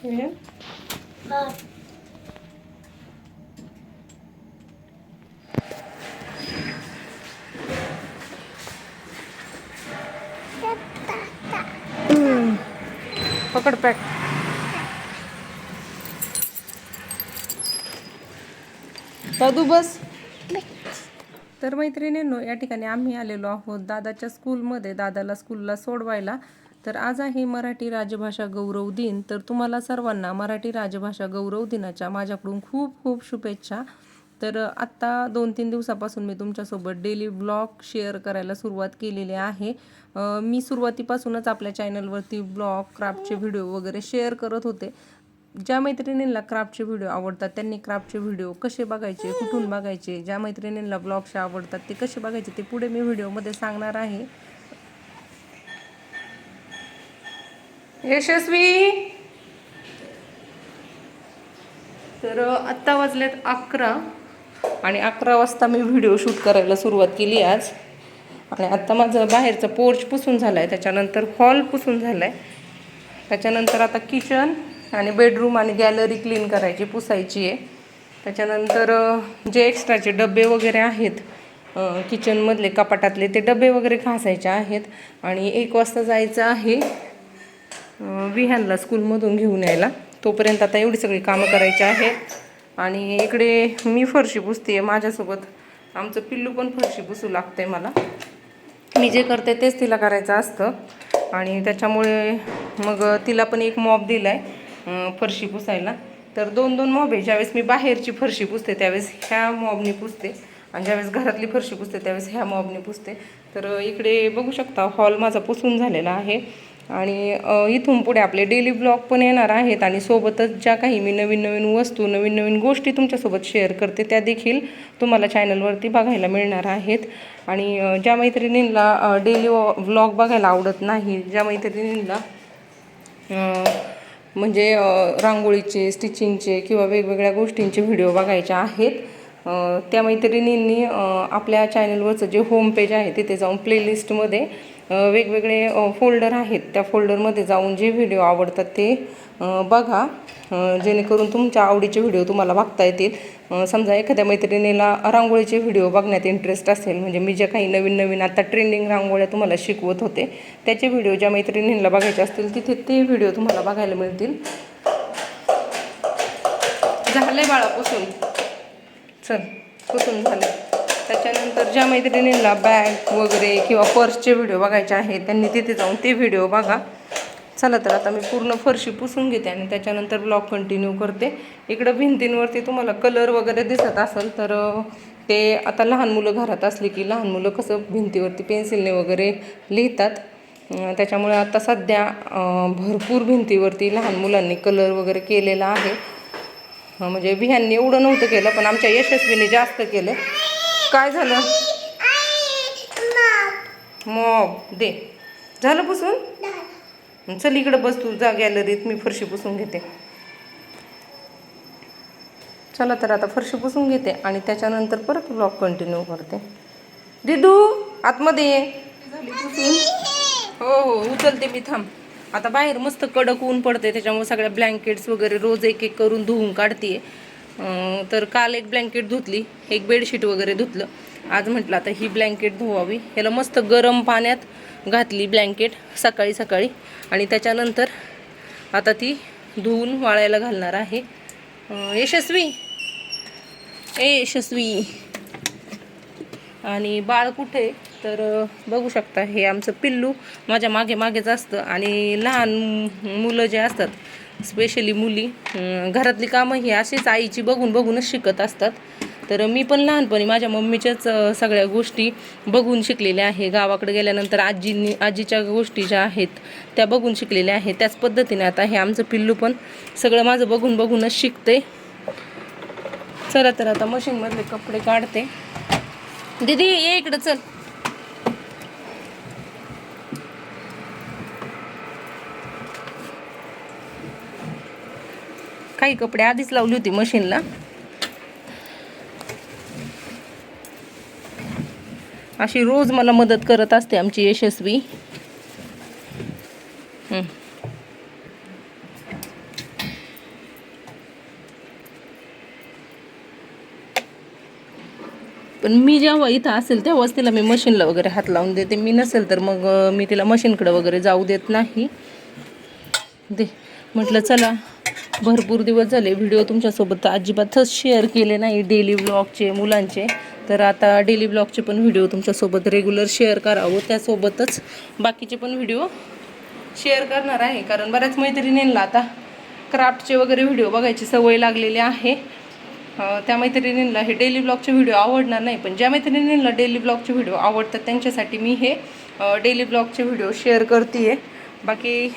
हे पकड पॅक. दादू बस. तर मैत्रिणींनो, या ठिकाणी आम्ही आलेलो आहोत दादाच्या स्कूलमध्ये, दादाला स्कूलला सोडवायला. तर आज आहे मराठी राजभाषा गौरव दिन. तर तुम्हाला सर्वांना मराठी राजभाषा गौरव दिनाच्या माझ्याकडून खूप खूप शुभेच्छा. तर आत्ता 2-3 दिवसापासून मी तुमच्यासोबत डेली ब्लॉग शेअर करायला सुरुवात केलेली आहे. मी सुरुवातीपासूनच आपल्या चॅनलवरती ब्लॉग, क्राफ्टचे व्हिडिओ वगैरे शेअर करत होते. ज्या मैत्रिणींना क्राफ्टचे व्हिडिओ आवडतात त्यांनी क्राफ्टचे व्हिडिओ कसे बघायचे, कुठून बघायचे, ज्या मैत्रिणींना ब्लॉग्स आवडतात ते कसे बघायचे ते पुढे मी व्हिडिओमध्ये सांगणार आहे. यशस्वी. तर आत्ता वाजलेत 11 आणि 11 वाजता मी व्हिडिओ शूट करायला सुरुवात केली आज. आणि आत्ता माझं बाहेरचं पोर्च पुसून झालं आहे, त्याच्यानंतर हॉल पुसून झाला आहे, त्याच्यानंतर आता किचन आणि बेडरूम आणि गॅलरी क्लीन करायची, पुसायची आहे. त्याच्यानंतर जे एक्स्ट्राचे डबे वगैरे आहेत किचनमधले कपाटातले ते डबे वगैरे घासायचे आहेत. आणि 1 वाजता जायचं आहे विहानला स्कूलमधून घेऊन यायला. तोपर्यंत आता एवढी सगळी कामं करायची आहेत. आणि इकडे मी फरशी पुसते आहे, माझ्यासोबत आमचं पिल्लू पण फरशी पुसू लागते. मला मी जे करते तेच तिला करायचं असतं आणि त्याच्यामुळे मग तिला पण एक मॉप दिला आहे फरशी पुसायला. तर 2-2 मॉब आहे. ज्यावेळेस मी बाहेरची फरशी पुसते त्यावेळेस ह्या मॉबनी पुसते आणि ज्यावेळेस घरातली फरशी पुसते त्यावेळेस ह्या मॉबनी पुसते. तर इकडे बघू शकता हॉल माझा पुसून झालेला आहे. आणि इथून पुढे आपले डेली ब्लॉग पण येणार आहेत आणि सोबतच ज्या काही मी नवीन नवीन वस्तू, नवीन नवीन गोष्टी तुमच्यासोबत शेअर करते त्या देखील तुम्हाला चॅनलवरती बघायला मिळणार आहेत. आणि ज्या मैत्रिणींना डेली व्लॉग बघायला आवडत नाही, ज्या मैत्रिणींना म्हणजे रांगोळीचे, स्टिचिंगचे किंवा वेगवेगळ्या गोष्टींचे व्हिडिओ बघायचे आहेत, त्या मैत्रिणींनी आपल्या चॅनलवरचं जे होम पेज आहे तिथे जाऊन प्लेलिस्टमध्ये वेगवेगळे फोल्डर आहेत, त्या फोल्डरमध्ये जाऊन जे व्हिडिओ आवडतात ते बघा, जेणेकरून तुमच्या आवडीचे व्हिडिओ तुम्हाला बघता येतील. समजा एखाद्या मैत्रिणीला रांगोळीचे व्हिडिओ बघण्यात इंटरेस्ट असेल, म्हणजे मी जे काही नवीन नवीन आता ट्रेंडिंग रांगोळ्या तुम्हाला शिकवत होते त्याचे व्हिडिओ ज्या मैत्रिणींना बघायचे असतील तिथे ते व्हिडिओ तुम्हाला बघायला मिळतील. झाले बाळापासून, चल पुसून झाले. त्याच्यानंतर ज्या मैत्रिणींना बॅग वगैरे किंवा पर्सचे व्हिडिओ बघायचे आहेत त्यांनी तिथे जाऊन ते व्हिडिओ बघा. चला तर आता मी पूर्ण फरशी पुसून घेते आणि त्याच्यानंतर ब्लॉग कंटिन्यू करते. इकडं भिंतींवरती तुम्हाला कलर वगैरे दिसत असेल तर ते आता लहान मुलं घरात असली की लहान मुलं कसं भिंतीवरती पेन्सिलने वगैरे लिहितात, त्याच्यामुळे आता सध्या भरपूर भिंतीवरती लहान मुलांनी कलर वगैरे केलेला आहे. म्हणजे विहांनी एवढं नव्हतं केलं पण आमच्या यशस्वीने जास्त केलं. काय झालं? मॉब दे. झालं पुसून? चल इकडं बस तू, जा गॅलरीत, मी फरशी पुसून घेते. चला तर आता फरशी पुसून घेते आणि त्याच्यानंतर परत ब्लॉग कंटिन्यू करते. दिदू आतमध्ये ये. झाली पुसून? हो हो उचलते मी, थांब. आता बाहेर मस्त कडक ऊन पडते त्याच्यामुळे सगळ्या ब्लँकेट्स वगैरे रोज एक एक करून धुवून काढते. तर काल एक ब्लँकेट धुतली, एक बेडशीट वगैरे धुतलं. आज म्हटलं आता ही ब्लँकेट धुवावी. याला मस्त गरम पाण्यात घातली ब्लँकेट सकाळी सकाळी आणि त्याच्यानंतर आता ती धुवून वाळायला घालणार आहे. यशस्वी, यशस्वी. आणि बाळ कुठे तर बघू शकता हे आमचं पिल्लू माझ्या मागे मागेच असतं. आणि लहान मुलं जे असतात, स्पेशली मुली, घरातली कामं ही अशीच आईची बघून बघूनच शिकत असतात. तर मी पण लहानपणी माझ्या मम्मीच्याच सगळ्या गोष्टी बघून शिकलेल्या आहे. गावाकडे गेल्यानंतर आजीच्या गोष्टी ज्या आहेत त्या बघून शिकलेल्या आहेत. त्याच पद्धतीने आता हे आमचं पिल्लू पण सगळं माझं बघून बघूनच शिकते. चला तर आता मशीनमधले कपडे काढते. दीदी ये इकडं, चल. काही कपडे आधीच लावली होती मशीनला. अशी रोज मला मदत करत असते आमची यशस्वी. पण मी जेव्हा इथं असेल तेव्हाच तिला मी मशीनला वगैरे हात लावून देते. मी नसेल तर मग मी तिला मशीनकडे वगैरे जाऊ देत नाही. म्हटलं चला, भरपूर दिवस झाले व्हिडिओ तुमच्यासोबत अजिबातच शेअर केले नाही डेली व्लॉगचे मुलांचे. तर आता डेली व्लॉगचे पण व्हिडिओ तुमच्यासोबत रेग्युलर शेअर करावं, त्यासोबतच बाकीचे पण व्हिडिओ शेअर करणार आहे. कारण बऱ्याच मैत्रिणींना आता क्राफ्टचे वगैरे व्हिडिओ बघायची सवय लागलेली आहे. त्या मैत्रिणींना हे डेली ब्लॉगचे व्हिडिओ आवडणार नाही, पण ज्या मैत्रिणींना डेली ब्लॉगचे व्हिडिओ आवडतात त्यांच्यासाठी मी हे डेली ब्लॉगचे व्हिडिओ शेअर करते आहे. बाकी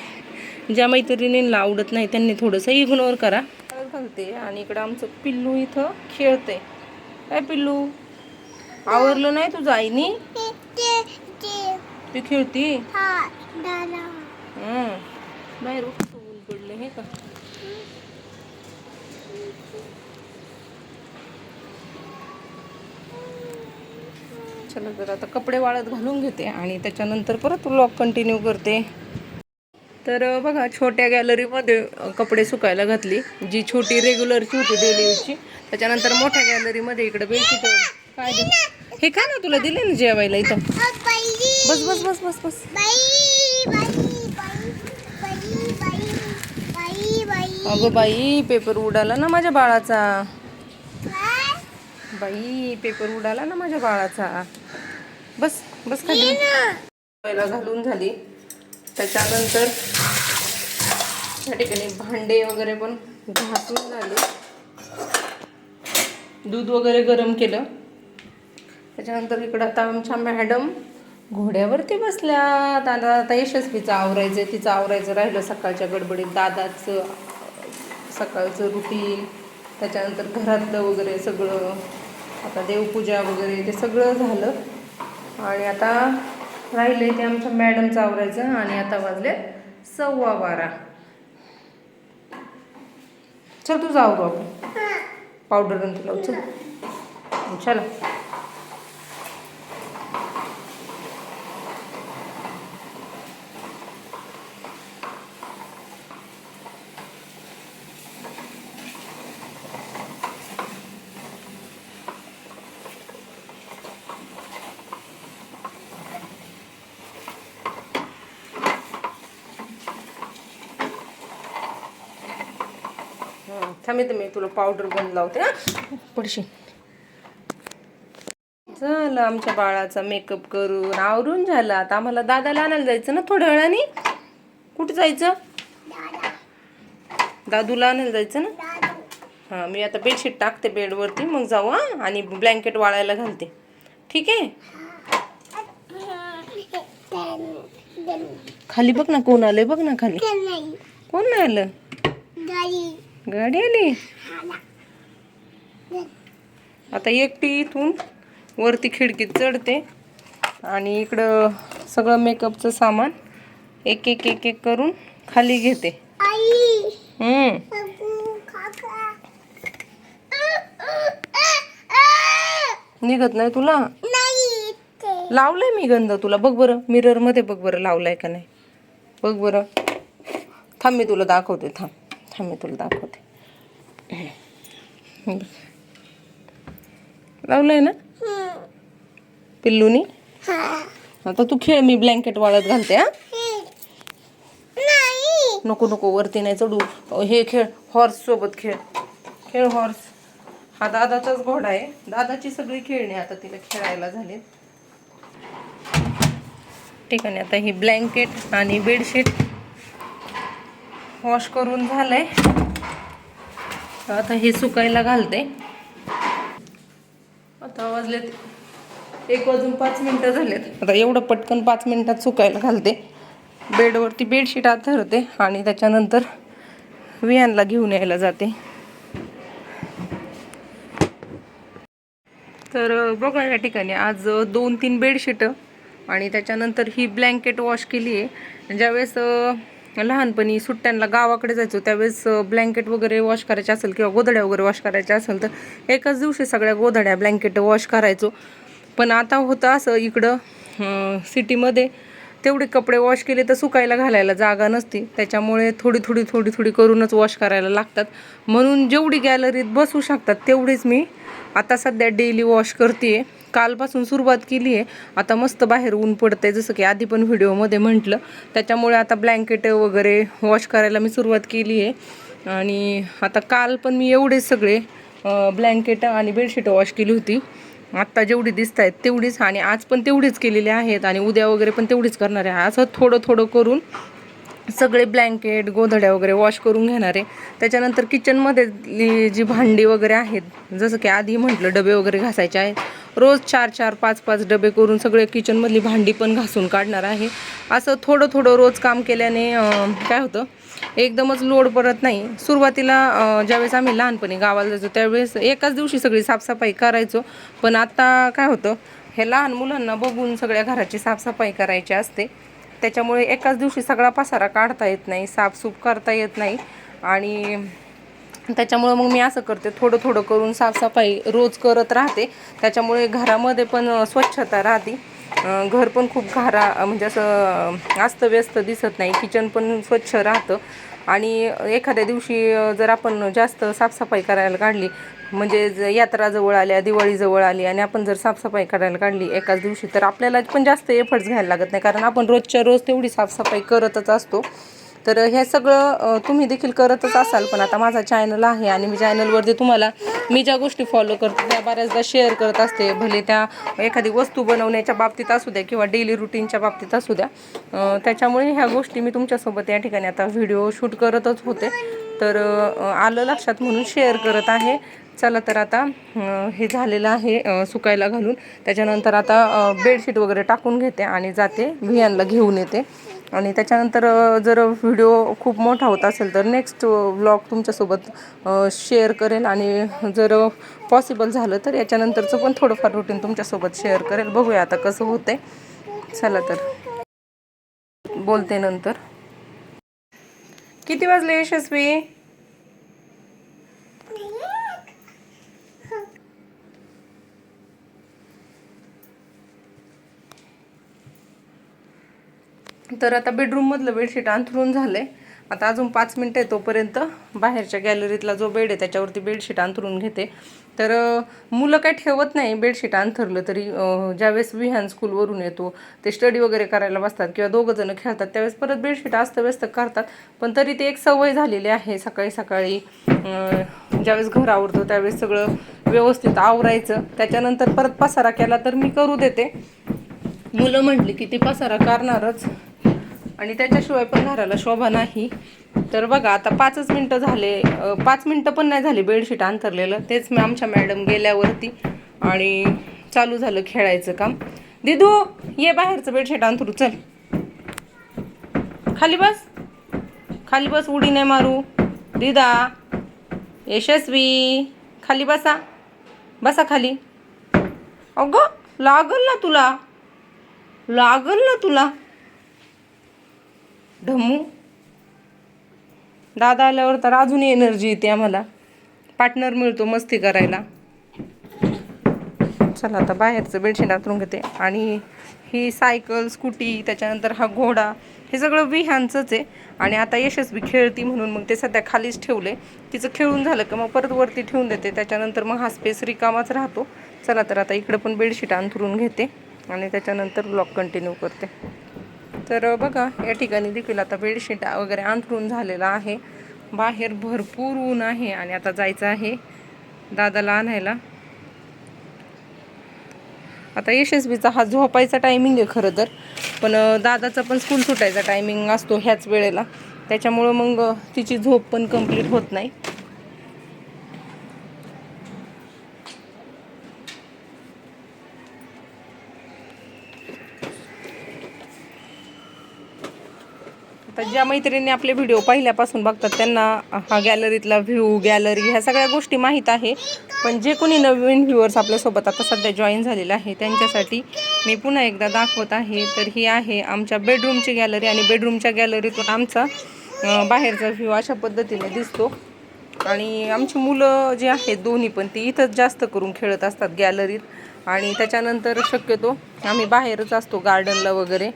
ज्या मैत्रिणींना आवडत नाही त्यांनी थोडंसं इग्नोर करा. घालते आणि इकडं आमचं पिल्लू इथं खेळते. काय पिल्लू, आवरलं नाही तुझं आईनी? ती खेळती बाहेर ऊन पडले हे का. चला तर आता कपडे वाळत घालून घेते आणि त्याच्यानंतर परत व्लॉग कंटिन्यू करते. तर बघा, छोट्या गॅलरीमध्ये कपडे सुकायला घातली, जी छोटी रेग्युलरची होती डेली यूजची. त्याच्यानंतर मोठ्या गॅलरीमध्ये इकडे बेडशीट काय हे का ना तुला दिले ना जेवायला इथं. बस बस बस बस बस. अगं बाई, पेपर उडाला ना माझ्या बाळाचा. बाई, पेपर उडाला ना माझ्या बाळाचा. बस बस खाली. पहिला घालून झाली. त्याच्यानंतर या ठिकाणी भांडे वगैरे पण घासून झाले. दूध वगैरे गरम केलं. त्याच्यानंतर इकडं आता आमच्या मॅडम घोड्यावरती बसल्यात. आता यशस्वीचं आवरायचं, तिचं आवरायचं राहिलं सकाळच्या गडबडीत. दादाचं सकाळचं रुटीन, त्याच्यानंतर घरातलं वगैरे सगळं, आता देवपूजा वगैरे ते सगळं झालं. आणि आता राहिले ते आमच्या मॅडमचं आवरायचं. आणि आता वाजले 12:15. चल तुझं आवरू आपण, पावडर आणि तुला चल. चला थांबे, मी तुला पावडर बंद लावते. पडशी झालं आमच्या बाळाचा मेकअप करून आवरून झालं. आता आम्हाला दादाला आणायला जायचं ना थोड्या वेळाने. कुठे जायचं? दादूला आणायला जायचं ना. हां, मी आता बेडशीट टाकते बेडवरती, मग जाऊ. आणि ब्लँकेट वाळायला घालते, ठीक आहे? खाली बघ ना कोण आलंय, बघ ना खाली कोण नाही आलं. गाडी आली. आता एकटी इथून वरती खिडकीत चढते आणि इकडं सगळं मेकअपचं सामान एक एक एक एक करून खाली घेते. निघत नाही तुला? लावलंय मी गंध तुला, बघ बरं मिरर मध्ये, बघ बरं लावलाय का नाही, बघ बरं. थांब मी तुला दाखवते, थांब मी तुला दाखवते. लावलंय ना पिल्लूनी? आता तू खेळ, मी ब्लँकेट वाळत घालते. नको नको, वरती नाही चढू. हे खेळ, हॉर्स सोबत खेळ हॉर्स. हा दादाचाच घोडा आहे. दादाची सगळी खेळणी आता तिला खेळायला झाली. ठीक आहे. आता ही ब्लँकेट आणि बेडशीट वॉश करून झालंय. आता हे सुकायला घालते. आता वाजलेत 1:05 झालेत. आता एवढं पटकन 5 मिनिटात सुकायला घालते. बेडवरती बेडशीट आत धरते आणि त्याच्यानंतर विहानला घेऊन यायला जाते. तर बघा या ठिकाणी आज 2-3 बेडशीट आणि त्याच्यानंतर ही ब्लँकेट वॉश केली आहे. ज्यावेळेस लहानपणी सुट्ट्यांना गावाकडे जायचो त्यावेळेस ब्लँकेट वगैरे वॉश करायचे असेल किंवा गोधड्या वगैरे वॉश करायच्या असेल तर एकाच दिवशी सगळ्या गोधड्या ब्लँकेट वॉश करायचो. पण आता होतं असं, इकडं सिटीमध्ये तेवढे कपडे वॉश केले तर सुकायला घालायला जागा नसती. त्याच्यामुळे थोडी थोडी करूनच वॉश करायला लागतात. म्हणून जेवढी गॅलरीत बसू शकतात तेवढीच मी आता सध्या डेली वॉश करते. कालपासून सुरुवात केली आहे. आता मस्त बाहेर ऊन पडतंय, जसं की आधी पण व्हिडिओमध्ये म्हटलं. त्याच्यामुळे आता ब्लँकेट वगैरे वॉश करायला मी सुरुवात केली आहे. आणि आता काल पण मी एवढे सगळे ब्लँकेट आणि बेडशीट वॉश केली होती. आत्ता जेवढी दिसत आहेत तेवढीच, आणि आज पण तेवढीच केलेली आहेत, आणि उद्या वगैरे पण तेवढीच करणार आहे. असं थोडं थोडं करून सगळे ब्लँकेट गोधड्या वगैरे वॉश करून घेणार आहे. त्याच्यानंतर किचनमध्ये जी भांडी वगैरे आहेत, जसं की आधी म्हटलं डबे वगैरे घासायचे आहेत, रोज 4-4, 5-5 डबे करून सगळे किचनमधली भांडी पण घासून काढणार आहे. असं थोडं थोडं रोज काम केल्याने काय होतं, एकदमच लोड पडत नाही. सुरुवातीला ज्यावेळेस आम्ही लहानपणी गावाला जायचो त्यावेळेस एकाच दिवशी सगळी साफसफाई करायचो. पण आता काय होतं, हे लहान मुलांना बघून सगळ्या घराची साफसफाई करायची असते. त्याच्यामुळे एकाच दिवशी सगळा पसारा काढता येत नाही, साफसूफ करता येत नाही. आणि त्याच्यामुळं मग मी असं करते, थोडं थोडं करून साफसफाई रोज करत राहते. त्याच्यामुळे घरामध्ये पण स्वच्छता राहते. घर पण खूप म्हणजे असं अस्तव्यस्त दिसत नाही. किचन पण स्वच्छ राहतं. आणि एखाद्या दिवशी जर आपण जास्त साफसफाई करायला काढली, म्हणजे यात्रा जवळ आल्या, दिवाळी जवळ आली, आणि आपण जर साफसफाई करायला काढली एकाच दिवशी, तर आपल्याला पण जास्त एफर्ट्स घ्यायला लागत नाही, कारण आपण रोजच्या रोज तेवढी साफसफाई करतच असतो. तर हे सगळं तुम्ही देखील करतच असाल. पण आता माझा चॅनल आहे, आणि मी चॅनलवरती तुम्हाला मी ज्या गोष्टी फॉलो करते त्या बऱ्याचदा शेअर करत असते. भले त्या एखादी वस्तू बनवण्याच्या बाबतीत असू द्या किंवा डेली रुटीनच्या बाबतीत असू द्या. त्याच्यामुळे ह्या गोष्टी मी तुमच्यासोबत या ठिकाणी आता व्हिडिओ शूट करतच होते. तर आलं लक्षात म्हणून शेअर करत आहे. चला तर आता हे झालेलं आहे सुकायला घालून. त्याच्यानंतर आता बेडशीट वगैरे टाकून घेते आणि जाते विहानला घेऊन येते. आणि त्याच्यानंतर जर व्हिडिओ खूप मोठा होत असेल तर नेक्स्ट व्लॉग तुमच्यासोबत शेअर करेल. आणि जर पॉसिबल झालं तर याच्यानंतरचं पण थोडंफार रुटीन तुमच्यासोबत शेअर करेल. बघूया आता कसं होतंय. चला तर बोलते नंतर. किती वाजले यशस्वी? तर आता बेडरूममधलं बेडशीट अंथरून झालं आहे. आता अजून 5 मिनटं आहे, तोपर्यंत बाहेरच्या गॅलरीतला जो बेड आहे त्याच्यावरती बेडशीट अंथरून घेते. तर मुलं काही ठेवत नाही बेडशीट अंथरलं तरी. ज्यावेळेस विहान स्कूलवरून येतो, ते स्टडी वगैरे करायला बसतात किंवा दोघंजणं खेळतात, त्यावेळेस परत बेडशीट अस्तव्यस्त करतात. पण तरी ते एक सवय झालेली आहे. सकाळी सकाळी ज्यावेळेस घर आवरतो त्यावेळेस सगळं व्यवस्थित आवरायचं. त्याच्यानंतर परत पसारा केला तर मी करू देते. मुलं म्हटली की ती पसारा करणारच, आणि त्याच्याशिवाय पण घराला शोभा नाही. तर बघा आता 5च मिनटं झाले, 5 मिनटं पण नाही झाली बेडशीट अंथरलेलं. तेच मी आमच्या मॅडम गेल्यावरती आणि चालू झालं खेळायचं काम. दिदू ये बाहेरचं बेडशीट अंथरू, चल खाली बस, खाली बस, उडी नाही मारू. दिदा, यशस्वी खाली बसा, बसा खाली. अगं लागल ना तुला, लागल ना तुला. ढमू दादा आल्यावर तर अजून एनर्जी येते आम्हाला, पार्टनर मिळतो मस्ती करायला. चला आता बाहेरचं बेडशीट अंथरून घेते. आणि ही सायकल, स्कूटी, त्याच्यानंतर हा घोडा, हे सगळं विहानचंच आहे. आणि आता यशस्वी खेळती म्हणून मग ते सध्या खालीच ठेवले. तिचं खेळून झालं का मग परत वरती ठेवून देते. त्याच्यानंतर मग हा स्पेस रिकामाच राहतो. चला तर आता इकडं पण बेडशीट अंथरून घेते आणि त्याच्यानंतर ब्लॉग कंटिन्यू करते. तर बघा या ठिकाणी देखील आता बेडशीट वगैरे अंथरून झालेला आहे. बाहेर भरपूर ऊन आहे आणि आता जायचं आहे दादाला आणायला. आता यशस्वीचा हा झोपायचा टायमिंग आहे खरं तर, पण दादाचा पण स्कूल सुटायचा टायमिंग असतो ह्याच वेळेला. त्याच्यामुळं मग तिची झोप पण कंप्लीट होत नाही. तर ज्या मैत्रिणी आपले व्हिडिओ पहिल्यापासून बघतात त्यांना हा गॅलरीतला व्ह्यू, गॅलरी, ह्या सगळ्या गोष्टी माहीत आहे. पण जे कोणी नवीन व्ह्यूअर्स आपल्यासोबत आता सध्या जॉईन झालेलं आहे त्यांच्यासाठी मी पुन्हा एकदा दाखवत आहे. तर ही आहे आमच्या बेडरूमची गॅलरी, आणि बेडरूमच्या गॅलरीतून आमचा बाहेरचा व्ह्यू अशा पद्धतीने दिसतो. आणि आमची मुलं जी आहेत दोन्ही पण ती इथंच जास्त करून खेळत असतात गॅलरीत. आणि त्याच्यानंतर शक्यतो आम्ही बाहेरच असतो गार्डनला वगैरे.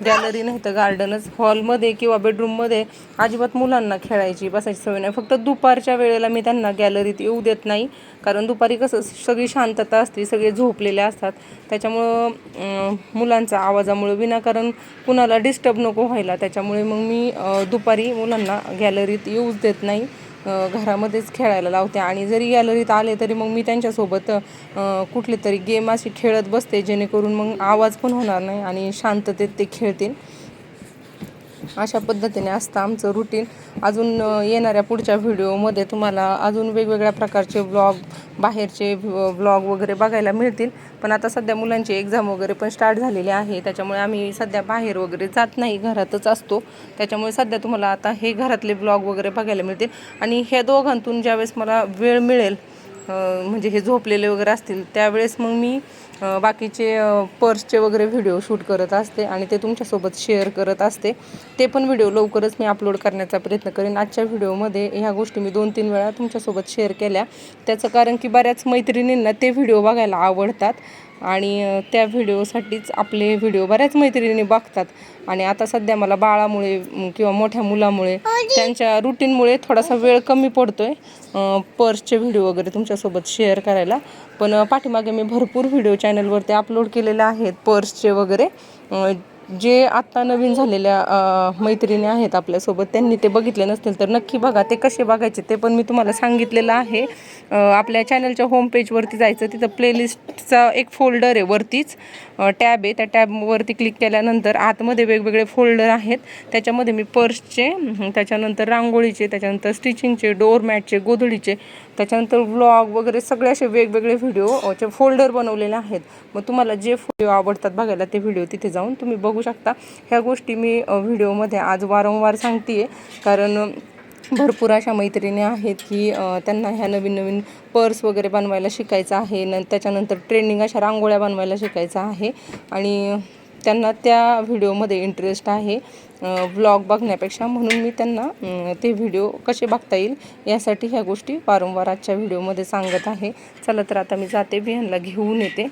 गॅलरी नाही तर गार्डनच. हॉलमध्ये किंवा बेडरूममध्ये अजिबात मुलांना खेळायची बसायची सवय नाही. फक्त दुपारच्या वेळेला मी त्यांना गॅलरीत येऊ देत नाही, कारण दुपारी कसं सगळी शांतता असते, सगळे झोपलेले असतात. त्याच्यामुळं मुलांचा आवाजामुळे विनाकारण कुणाला डिस्टर्ब नको व्हायला, त्याच्यामुळे मग मी दुपारी मुलांना गॅलरीत येऊच देत नाही, घरामध्येच खेळायला लावते. आणि जरी गॅलरीत आले तरी मग मी त्यांच्यासोबत कुठले तरी गेम अशी खेळत बसते, जेणेकरून मग आवाज पण होणार नाही आणि शांततेत ते खेळतील. अशा पद्धतीने असतं आमचं रुटीन. अजून येणाऱ्या पुढच्या व्हिडिओमध्ये तुम्हाला अजून वेगवेगळ्या प्रकारचे व्लॉग, बाहेरचे व्लॉग वगैरे बघायला मिळतील. पण आता सध्या मुलांची एक्झाम वगैरे पण स्टार्ट झालेली आहे, त्याच्यामुळे आम्ही सध्या बाहेर वगैरे जात नाही, घरातच असतो. त्याच्यामुळे सध्या तुम्हाला आता हे घरातले व्लॉग वगैरे बघायला मिळतील. आणि ह्या दोघांतून ज्यावेळेस मला वेळ मिळेल, म्हणजे हे झोपलेले वगैरे असतील त्यावेळेस मग मी बाकीचे पर्सचे वगैरे व्हिडिओ शूट करत असते आणि ते तुमच्यासोबत शेअर करत असते. ते पण व्हिडिओ लवकरच मी अपलोड करण्याचा प्रयत्न करेन. आजच्या व्हिडिओमध्ये ह्या गोष्टी मी 2-3 वेळा तुमच्यासोबत शेअर केल्या, त्याचं कारण की बऱ्याच मैत्रिणींना ते व्हिडिओ बघायला आवडतात आणि त्या व्हिडिओसाठीच आपले व्हिडिओ बऱ्याच मैत्रिणी बघतात. आणि आता सध्या मला बाळामुळे किंवा मोठ्या मुलामुळे त्यांच्या रुटीनमुळे थोडासा वेळ कमी पडतो आहे पर्सचे व्हिडिओ वगैरे तुमच्यासोबत शेअर करायला. पण पाठीमागे मी भरपूर व्हिडिओ चॅनलवरती अपलोड केलेले आहेत पर्सचे वगैरे. जे आत्ता नवीन झालेल्या मैत्रिणी आहेत आपल्यासोबत, त्यांनी ते बघितले नसतील तर नक्की बघा. ते कसे बघायचे ते पण मी तुम्हाला सांगितलेलं आहे. आपल्या चॅनलच्या होम पेजवरती जायचं, तिथं प्लेलिस्टचा एक फोल्डर आहे, वरतीच टॅब आहे. त्या टॅबवरती क्लिक केल्यानंतर आतमध्ये वेगवेगळे फोल्डर आहेत. त्याच्यामध्ये मी पर्सचे, त्याच्यानंतर रांगोळीचे, त्याच्यानंतर स्टिचिंगचे, डोअरमॅटचे, गोधडीचे, त्याच्यानंतर व्लॉग वगैरे सगळे असे वेगवेगळे व्हिडिओचे फोल्डर बनवलेले आहेत. मग तुम्हाला जे व्हिडिओ आवडतात बघायला ते व्हिडिओ तिथे जाऊन तुम्ही बघू शकता. ह्या गोष्टी मी व्हिडिओमध्ये आज वारंवार सांगते आहे, कारण भरपूर अशा मैत्रिणी आहेत की त्यांना ह्या नवीन नवीन पर्स वगैरे बनवायला शिकायचं आहे, त्याच्यानंतर ट्रेंडिंग अशा रांगोळ्या बनवायला शिकायचं आहे आणि त्यांना त्या व्हिडिओमध्ये इंटरेस्ट आहे व्लॉग बघण्यापेक्षा. म्हणून मी त्यांना ते व्हिडिओ कसे बघता येईल यासाठी ह्या गोष्टी वारंवार आजच्या व्हिडिओमध्ये सांगत आहे. चला तर आता मी जाते, बिहानला घेऊन येते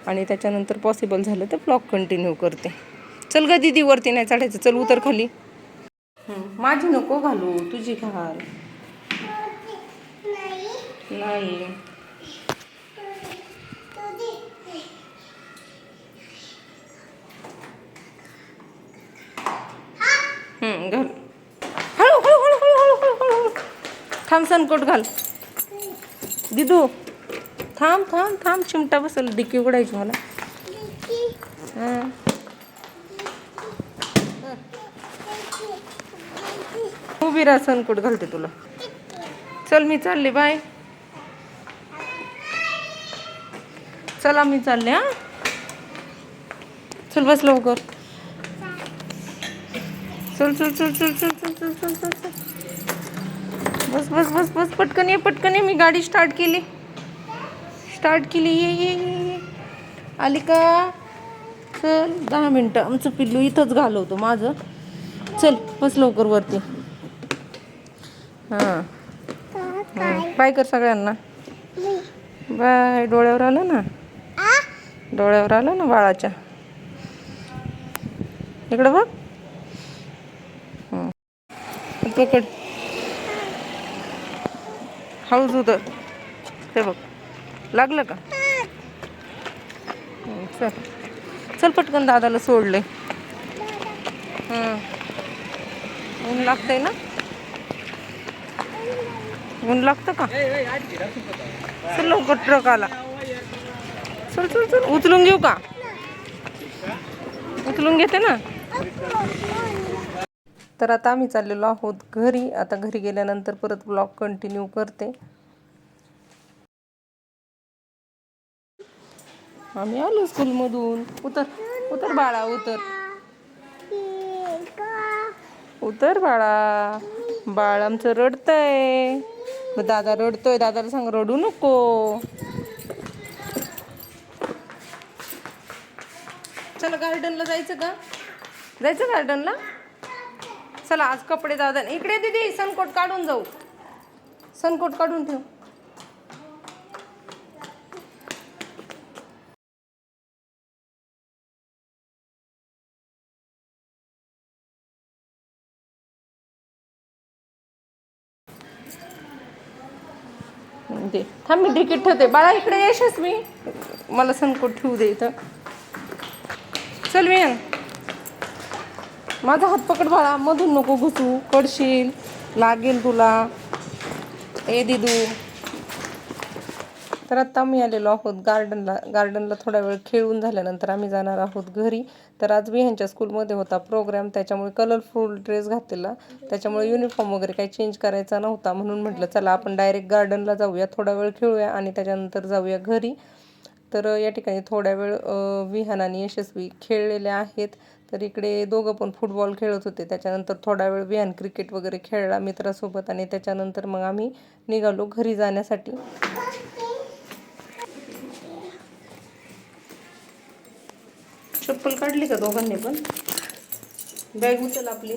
आणि त्याच्यानंतर पॉसिबल झालं तर व्लॉग कंटिन्यू करते. चल ग दीदी, वरती नाही चढायचं, चल उतर खाली. माझी नको घालू, तुझी घाल. नाही घाल. हळू हळू हळू हळू हळू हळू हळू. थांब, सनकोट घाल. दिदू थांब थांब थांब, चिमटा बसेल, डिक्की उघडायची मला. उभी राहा, सनकोट घालते तुला. चल मी चालले, बाय. चला मी चालले. चल बस लवकर. चल चल चल चल चल चल चल चल चल चल. बस बस बस बस, पटकन ये पटकन ये. मी गाडी स्टार्ट केली. ये ये ये. आली का? चल 10 मिनटं. आमचं पिल्लू इथंच घालवतो माझं. चल बस लवकर वरती. हां बाय कर सगळ्यांना. बाय. डोळ्यावर आलं ना, डोळ्यावर आलं ना बाळाच्या. इकडं बघ. पकड. हळूच उतर. ते बघ, लागलं का? चल चल पटकन, दादाला सोडले. ऊन लागतंय ना? ऊन लागतं का? चल लवकर, ट्रक आला. चल चल चल, उचलून घेऊ का? उचलून घेते ना. तर आता आम्ही चाललेलो आहोत घरी. आता घरी गेल्यानंतर परत ब्लॉग कंटिन्यू करते. आम्ही आलो स्कूलमधून. उतर उतर बाळा, उतर. उतर बाळा. बाळ आमचं रडतंय. मग दादा रडतोय, दादाला सांग रडू नको. चला गार्डनला जायचं का? जायचं गार्डनला? चला आज कपडे दादा. इकडे दीदी, सनकोट काढून जाऊ. सनकोट काढून ठेव. दे थांब, मी तिकीट ठेवते. बाळा इकडे येशीस, मी मला संकट ठेवू दे इथं. चल विहान, माझा हात पकड बाळा, मधून नको घुसू, पडशील, लागेल तुला. ए दिदू. तर आत्ता आम्ही आलेलो आहोत गार्डनला थोडा वेळ खेळून झाल्यानंतर आम्ही जाणार आहोत घरी. तर आज ह्यांच्या स्कूलमध्ये होता प्रोग्राम, त्याच्यामुळे कलरफुल ड्रेस घातलेला, त्याच्यामुळे युनिफॉर्म वगैरे काही चेंज करायचा नव्हता. म्हणून म्हटलं चला आपण डायरेक्ट गार्डनला जाऊया, थोडा वेळ खेळूया आणि त्याच्यानंतर जाऊया घरी. तर या ठिकाणी थोड्या वेळ विहान आणि यशस्वी खेळलेले आहेत. तर इकडे दोघं पण फुटबॉल खेळत होते. त्याच्यानंतर थोडा वेळ विहान क्रिकेट वगैरे खेळला मित्रासोबत आणि त्याच्यानंतर मग आम्ही निघालो घरी जाण्यासाठी. चप्पल काढली का दोघांनी पण? बॅग उचल आपली.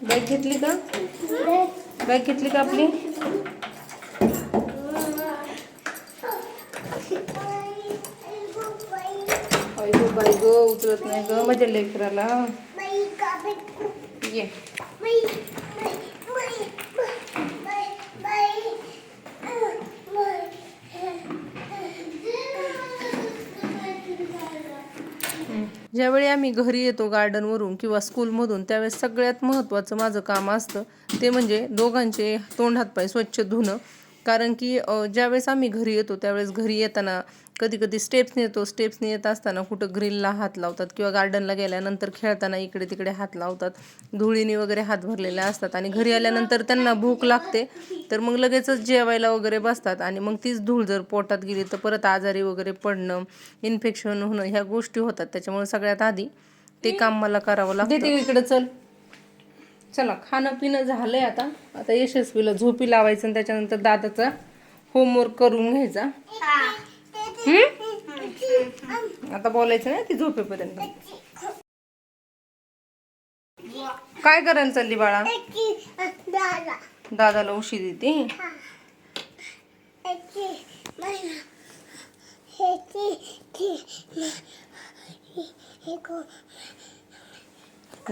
बॅग घेतली का? बॅग घेतली का आपली? बाई गो, उचलत नाही ग माझ्या लेकराला. ये ज्यावेळी आम्ही घरी येतो गार्डनवरून किंवा स्कूलमधून, त्यावेळेस सगळ्यात महत्त्वाचं माझं काम असतं ते म्हणजे दोघांचे तोंड हातपाय स्वच्छ धुणं. कारण की ज्यावेळेस आम्ही घरी येतो त्यावेळेस घरी येताना कधी कधी स्टेप्सने येत असताना कुठं ग्रिलला हात लावतात किंवा गार्डनला गेल्यानंतर खेळताना इकडे तिकडे हात लावतात, धुळीने वगैरे हात भरलेले असतात आणि घरी आल्यानंतर त्यांना भूक लागते तर मग लगेचच जेवायला वगैरे बसतात आणि मग तीच धूळ जर पोटात गेली तर परत आजारी वगैरे पडणं, इन्फेक्शन होणं ह्या गोष्टी होतात. त्याच्यामुळे सगळ्यात आधी ते काम मला करावं लागतं. इकडे चल. चला, खाणं पिणं झालंय. आता यशस्वीला झोपी लावायचं आणि त्याच्यानंतर दादाचा होमवर्क करून घ्यायचा. आता बोलायचं नाही ती झोपेपर्यंत. काय करायला चालली बाळा? दादाला उशी देते.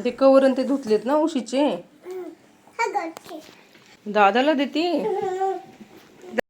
ते कवर ते धुतलेत ना उशीचे, दादाला देते.